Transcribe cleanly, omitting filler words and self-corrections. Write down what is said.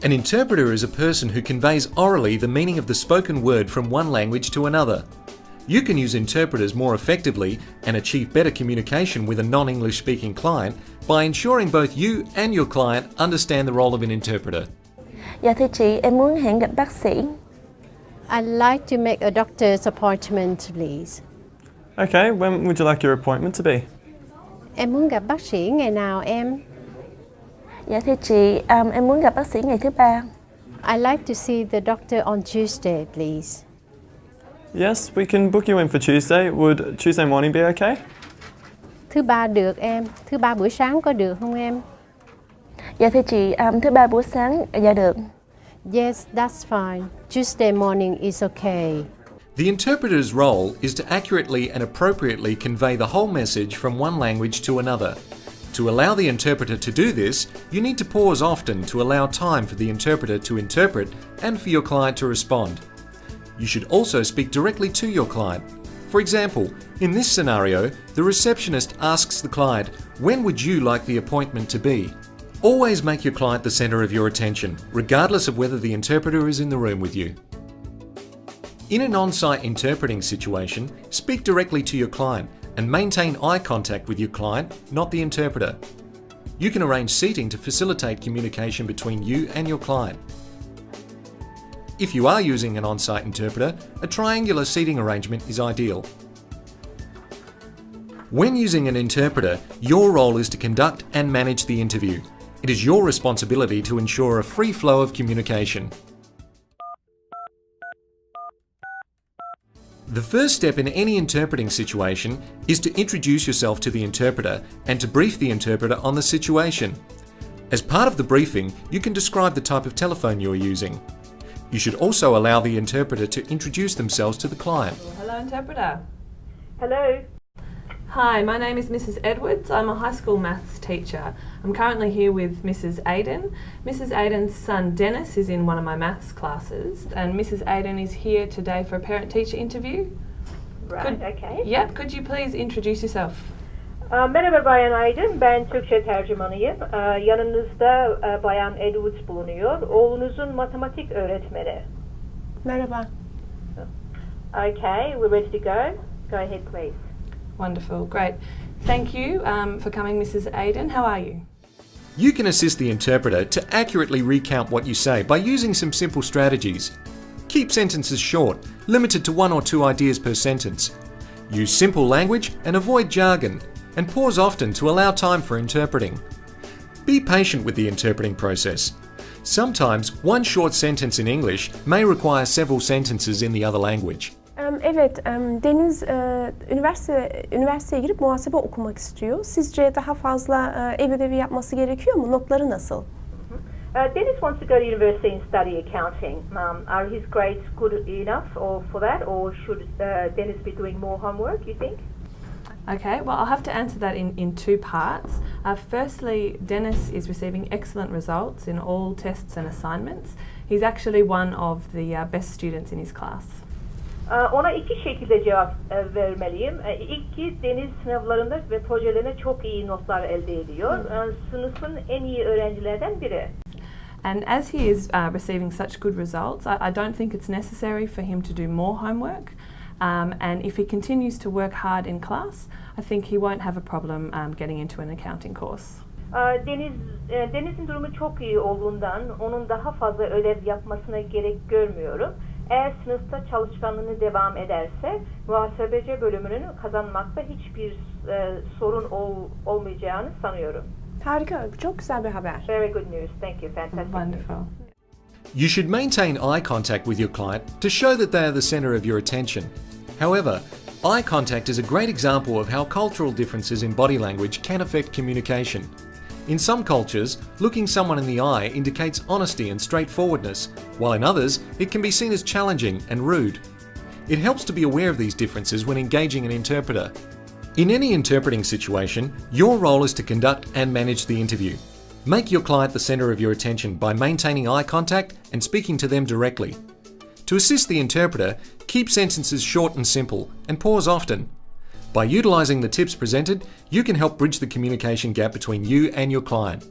An interpreter is a person who conveys orally the meaning of the spoken word from one language to another. You can use interpreters more effectively and achieve better communication with a non-English speaking client by ensuring both you and your client understand the role of an interpreter. Dạ thưa chị, em muốn hẹn gặp bác sĩ. I'd like to make a doctor's appointment, please. Okay, when would you like your appointment to be? Em muốn gặp bác sĩ ngày nào em? Dạ thưa chị, em muốn gặp bác sĩ ngày thứ Ba. I'd like to see the doctor on Tuesday, please. Yes, we can book you in for Tuesday. Would Tuesday morning be okay? Thứ Ba được em. Thứ Ba buổi sáng có được không em? Dạ thưa chị, thứ Ba buổi sáng, dạ được. Yes, that's fine. Tuesday morning is okay. The interpreter's role is to accurately and appropriately convey the whole message from one language to another. To allow the interpreter to do this, you need to pause often to allow time for the interpreter to interpret and for your client to respond. You should also speak directly to your client. For example, in this scenario, the receptionist asks the client, "When would you like the appointment to be?" Always make your client the centre of your attention, regardless of whether the interpreter is in the room with you. In an on-site interpreting situation, speak directly to your client and maintain eye contact with your client, not the interpreter. You can arrange seating to facilitate communication between you and your client. If you are using an on-site interpreter, a triangular seating arrangement is ideal. When using an interpreter, your role is to conduct and manage the interview. It is your responsibility to ensure a free flow of communication. The first step in any interpreting situation is to introduce yourself to the interpreter and to brief the interpreter on the situation. As part of the briefing, you can describe the type of telephone you are using. You should also allow the interpreter to introduce themselves to the client. Hello, interpreter. Hello. Hi, my name is Mrs. Edwards. I'm a high school maths teacher. I'm currently here with Mrs. Aiden. Mrs. Aiden's son Dennis is in one of my maths classes, and Mrs. Aiden is here today for a parent-teacher interview. Right, okay. Yep, could you please introduce yourself? Merhaba Bayan Aydın, ben Türkçe tercümanıyım. Yanınızda Bayan Edwards bulunuyor. Oğlunuzun matematik öğretmeni. Merhaba. Okay, we're ready to go. Go ahead, please. Wonderful, great. Thank you for coming, Mrs. Aiden. How are you? You can assist the interpreter to accurately recount what you say by using some simple strategies. Keep sentences short, limited to 1 or 2 ideas per sentence. Use simple language and avoid jargon, and pause often to allow time for interpreting. Be patient with the interpreting process. Sometimes one short sentence in English may require several sentences in the other language. Evet, Deniz üniversiteye girip muhasebe okumak istiyor. Sizce daha fazla ev ödevi yapması gerekiyor mu? Notları nasıl? Dennis wants to go to university and study accounting. Are his grades good enough for that, or should Dennis be doing more homework, you think? Okay, well, I'll have to answer that in 2 parts. Firstly, Dennis is receiving excellent results in all tests and assignments. He's actually one of the best students in his class. Ona 2 şekilde cevap vermeliyim. İlk ki Deniz sınavlarında ve projelerine çok iyi notlar elde ediyor. Sınıfın en iyi öğrencilerden biri. And as he is receiving such good results, I don't think it's necessary for him to do more homework. And if he continues to work hard in class, I think he won't have a problem getting into an accounting course. Deniz'in durumu çok iyi olduğundan onun daha fazla ödev yapmasına gerek görmüyorum. Eğer sınıfta çalışkanlığını devam ederse muhasebeci bölümünün kazanmakta hiçbir sorun olmayacağını sanıyorum. Harika, çok güzel bir haber. Very good news. Thank you. Fantastic. Wonderful. You should maintain eye contact with your client to show that they are the centre of your attention. However, eye contact is a great example of how cultural differences in body language can affect communication. In some cultures, looking someone in the eye indicates honesty and straightforwardness, while in others, it can be seen as challenging and rude. It helps to be aware of these differences when engaging an interpreter. In any interpreting situation, your role is to conduct and manage the interview. Make your client the centre of your attention by maintaining eye contact and speaking to them directly. To assist the interpreter, keep sentences short and simple and pause often. By utilising the tips presented, you can help bridge the communication gap between you and your client.